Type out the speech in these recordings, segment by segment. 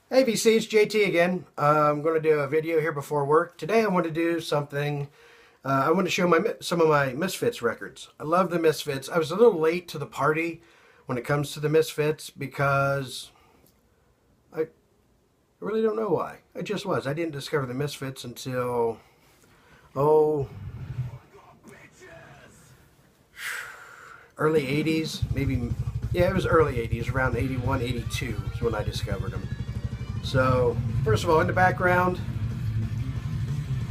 Hey VC, it's JT again. I'm going to do a video here before work. Today I want to do something, I want to show some of my Misfits records. I love the Misfits. I was a little late to the party when it comes to the Misfits because I really don't know why. I just was. I didn't discover the Misfits until, oh, early 80s, maybe, yeah, it was early 80s, around 81, 82 is when I discovered them. So, first of all, in the background,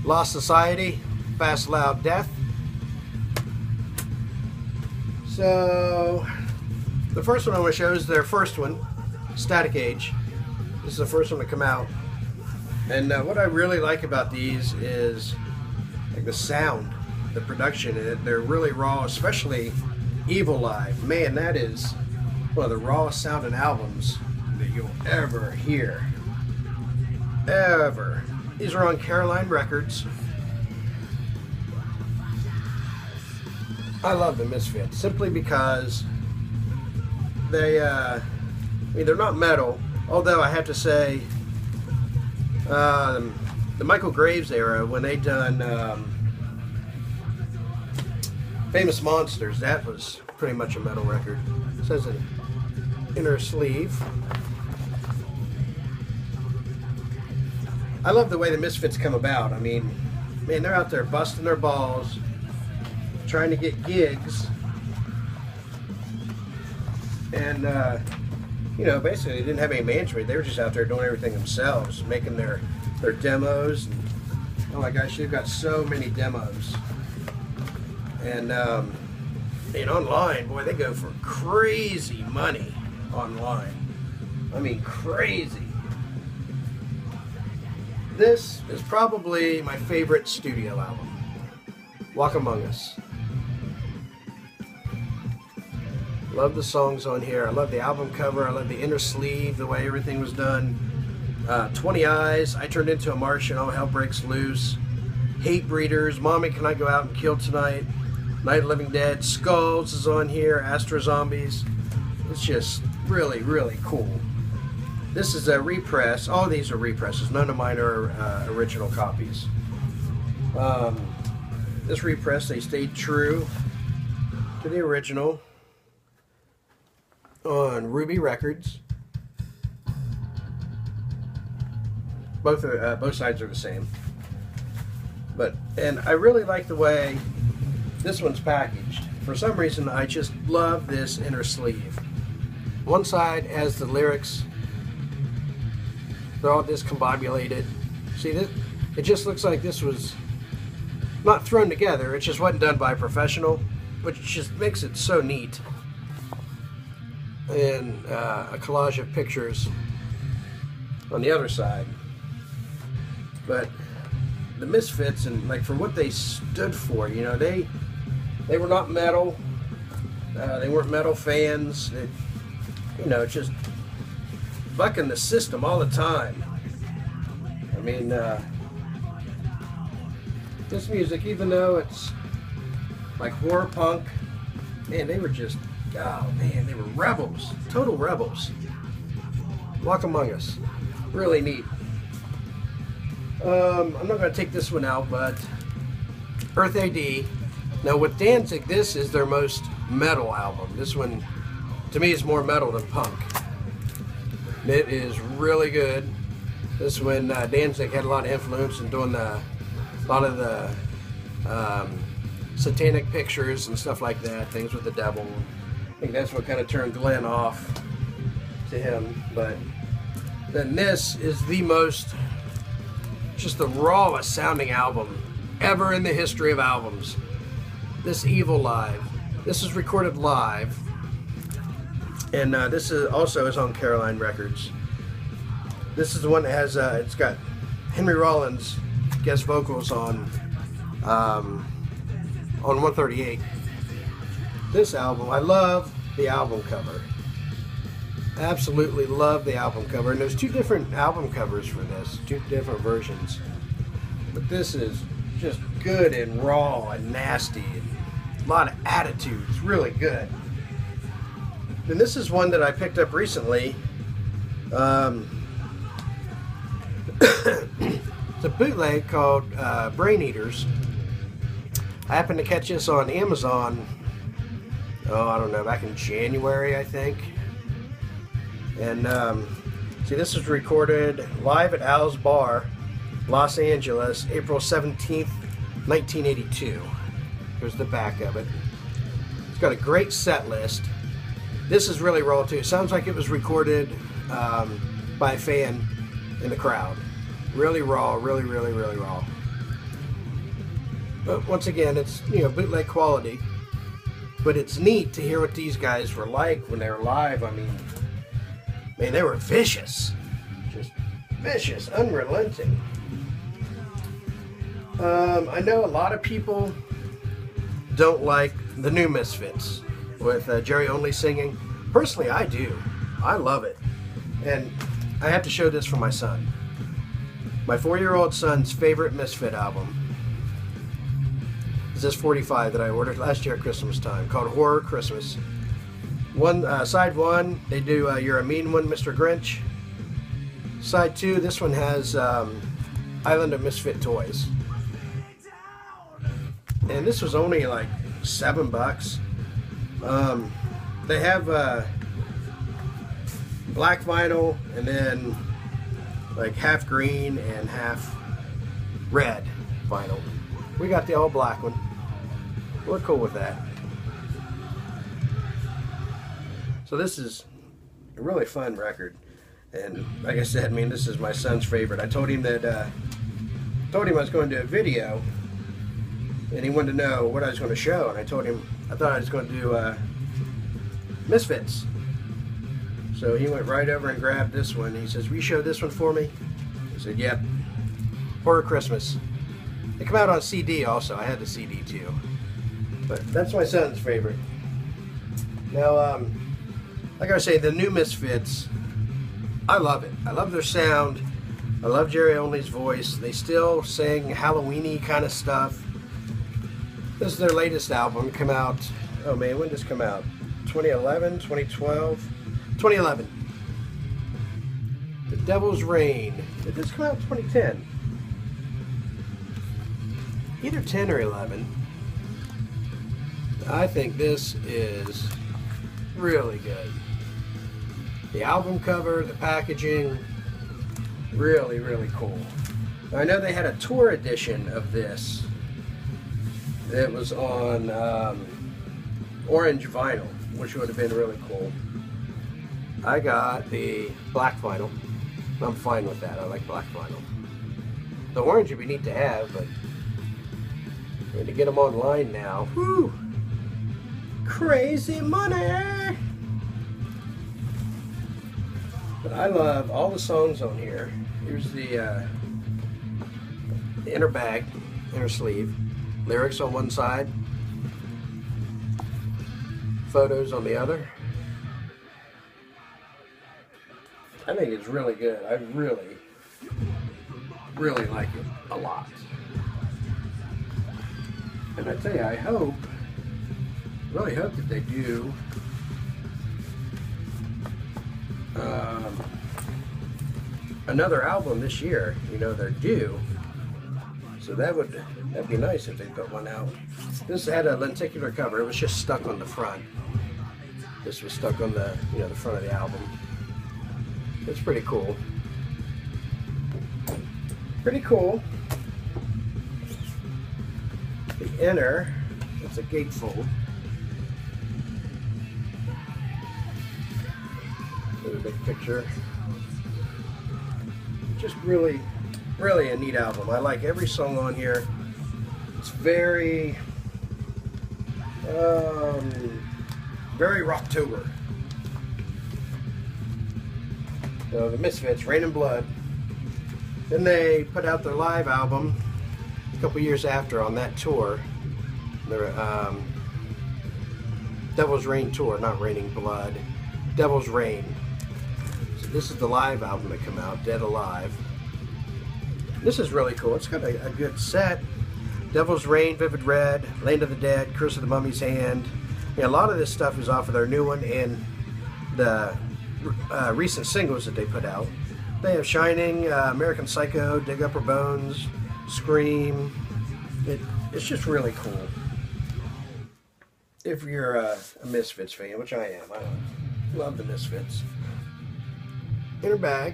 Lost Society, Fast Loud Death. So, the first one I want to show is their first one, Static Age. This is the first one to come out. And what I really like about these is like the sound, the production. They're really raw, especially Evil Live. Man, that is one of the rawest sounding albums that you'll ever hear. Ever. These are on Caroline Records. I love the Misfits simply because they're not metal, although I have to say the Michael Graves era, when they done Famous Monsters, that was pretty much a metal record. It says an inner sleeve. I love the way the Misfits come about. I mean, man, they're out there busting their balls, trying to get gigs, and basically they didn't have any management. They were just out there doing everything themselves, making their demos. And, oh my gosh, they've got so many demos, and online, boy, they go for crazy money online. I mean, crazy. This is probably my favorite studio album, Walk Among Us. Love the songs on here. I love the album cover. I love the inner sleeve, the way everything was done. 20 Eyes, I Turned Into a Martian, All Hell Breaks Loose. Hate Breeders, Mommy, Can I Go Out and Kill Tonight? Night of the Living Dead, Skulls is on here, Astro Zombies. It's just really, really cool. This is a repress. All these are represses. None of mine are original copies. This repress, they stayed true to the original on Ruby Records. Both sides are the same. And I really like the way this one's packaged. For some reason, I just love this inner sleeve. One side has the lyrics. They're all discombobulated. See, it just looks like this was not thrown together. It just wasn't done by a professional, which just makes it so neat. And a collage of pictures on the other side. But the Misfits, and like for what they stood for, they were not metal. They weren't metal fans. Just bucking the system all the time. I mean, this music, even though it's like horror punk, man, they were just, oh man, they were rebels, total rebels. Walk Among Us, really neat. I'm not going to take this one out, but Earth AD. Now with Danzig, this is their most metal album. This one, to me, is more metal than punk. It is really good. This is when Danzig had a lot of influence in doing a lot of the satanic pictures and stuff like that, things with the devil. I think that's what kind of turned Glenn off to him. But then this is the most, just the rawest sounding album ever in the history of albums. This Evil Live. This is recorded live. And this is also is on Caroline Records. This is the one that has it's got Henry Rollins guest vocals on 138. This album, I love the album cover. Absolutely love the album cover. And there's two different album covers for this, two different versions. But this is just good and raw and nasty, and a lot of attitude. It's really good. And this is one that I picked up recently. It's a bootleg called Brain Eaters. I happened to catch this on Amazon, oh, I don't know, back in January, I think. And see, this was recorded live at Al's Bar, Los Angeles, April 17th, 1982. Here's the back of it. It's got a great set list. This is really raw too. It sounds like it was recorded by a fan in the crowd. Really raw, really raw. But once again, it's, you know, bootleg quality. But it's neat to hear what these guys were like when they were live. I mean, man, they were vicious. Just vicious, unrelenting. I know a lot of people don't like the new Misfits with Jerry Only singing. Personally, I do. I love it. And I have to show this for my son. My 4-year-old son's favorite Misfit album is this 45 that I ordered last year at Christmas time, called Horror Christmas. Side 1, they do You're a Mean One, Mr. Grinch. Side 2, this one has Island of Misfit Toys. And this was only like $7. They have black vinyl and then like half green and half red vinyl. We got the all black one. We're cool with that. So this is a really fun record, and like I said, I mean, this is my son's favorite. I told him that I was going to do a video, and he wanted to know what I was going to show, and I told him I thought I was going to do Misfits. So he went right over and grabbed this one. He says, "Will you show this one for me?" I said, "Yep." Horror Christmas. They come out on CD also. I had the CD too. But that's my son's favorite. Now, like I say, the new Misfits, I love it. I love their sound. I love Jerry Only's voice. They still sing Halloween-y kind of stuff. This is their latest album. It came out, oh man, when did this come out? 2011, 2012? 2011. The Devil's Reign. Did this come out in 2010? Either 10 or 11. I think this is really good. The album cover, the packaging, really cool. Now, I know they had a tour edition of this. It was on orange vinyl, which would have been really cool. I got the black vinyl. I'm fine with that. I like black vinyl. The orange would be neat to have, but we need to get them online now. Whew! Crazy money! But I love all the songs on here. Here's the inner bag, inner sleeve. Lyrics on one side. Photos on the other. I think it's really good. I really like it a lot. And I tell you, I really hope that they do another album this year. You know, they're due. So that'd be nice if they put one out. This had a lenticular cover. It was just stuck on the front. This was stuck on the, you know, the front of the album. It's pretty cool. Pretty cool. The inner, it's a gatefold. There's a big picture. Just really a neat album. I like every song on here. It's very Rocktober. So the Misfits, Rain and Blood. Then they put out their live album a couple years after on that tour. Their Devil's Reign tour, not Raining Blood. Devil's Reign. So this is the live album that came out, Dead Alive. This is really cool. It's got a good set. Devil's Reign, Vivid Red, Land of the Dead, Curse of the Mummy's Hand. Yeah, a lot of this stuff is off of their new one and the recent singles that they put out. They have Shining, American Psycho, Dig Up Her Bones, Scream. It's just really cool. If you're a Misfits fan, which I am, I love the Misfits. Inner bag.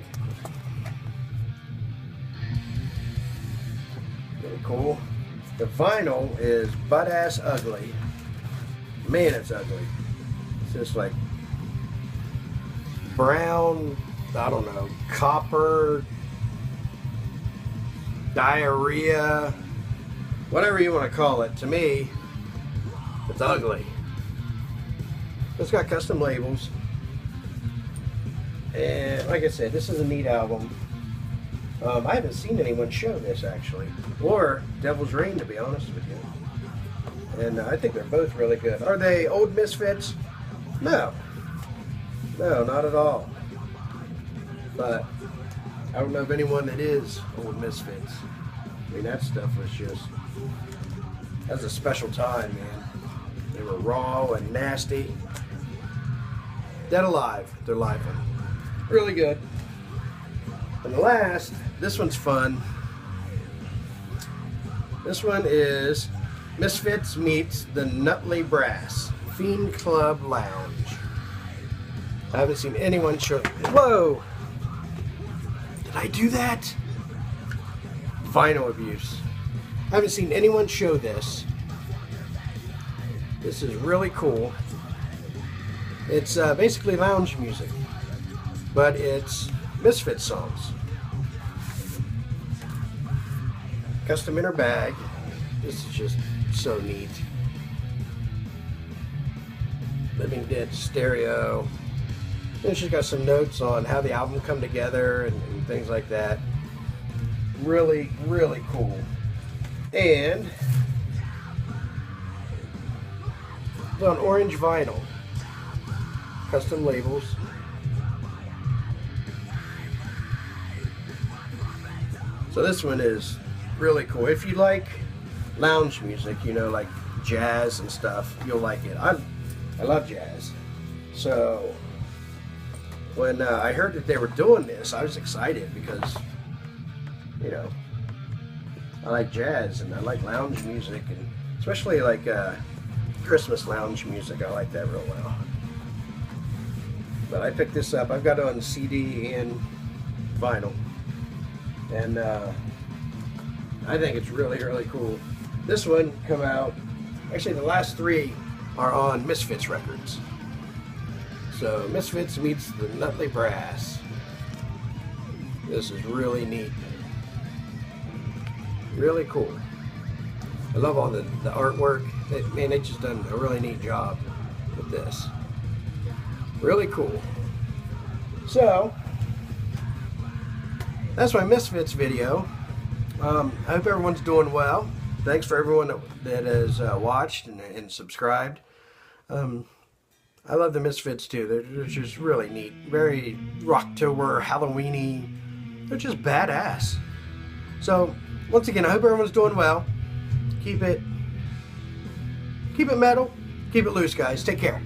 Really cool. The vinyl is butt-ass ugly. Man, it's ugly. It's just like brown, I don't know, copper, diarrhea, whatever you want to call it. To me, it's ugly. It's got custom labels. And like I said, this is a neat album. I haven't seen anyone show this actually, or Devil's Reign, to be honest with you. And I think they're both really good. Are they old Misfits? No. No, not at all. But I don't know of anyone that is old Misfits. I mean, that stuff was just, that's a special time, man. They were raw and nasty. Dead Alive, they're live one. Really good. And the last, this one's fun. This one is Misfits meets the Nutley Brass, Fiend Club Lounge. I haven't seen anyone show. Whoa! Did I do that? Vinyl abuse. I haven't seen anyone show this. This is really cool. It's basically lounge music, but it's Misfits songs. Custom inner bag. This is just so neat. Living Dead stereo. Then she's got some notes on how the album come together and things like that. Really, really cool. And it's on orange vinyl. Custom labels. So this one is really cool. If you like lounge music, you know, like jazz and stuff, you'll like it. I love jazz. So when I heard that they were doing this, I was excited because, you know, I like jazz and I like lounge music, and especially like Christmas lounge music. I like that real well. But I picked this up. I've got it on CD and vinyl, and I think it's really, really cool. This one come out, actually the last three are on Misfits records. So Misfits meets the Nutley Brass. This is really neat. Really cool. I love all the artwork. Man, they just done a really neat job with this. Really cool. So that's my Misfits video. I hope everyone's doing well. Thanks for everyone that has watched and subscribed. I love the Misfits too. They're just really neat. Very Rocktober, Halloweeny. They're just badass. So once again, I hope everyone's doing well. Keep it metal. Keep it loose, guys. Take care.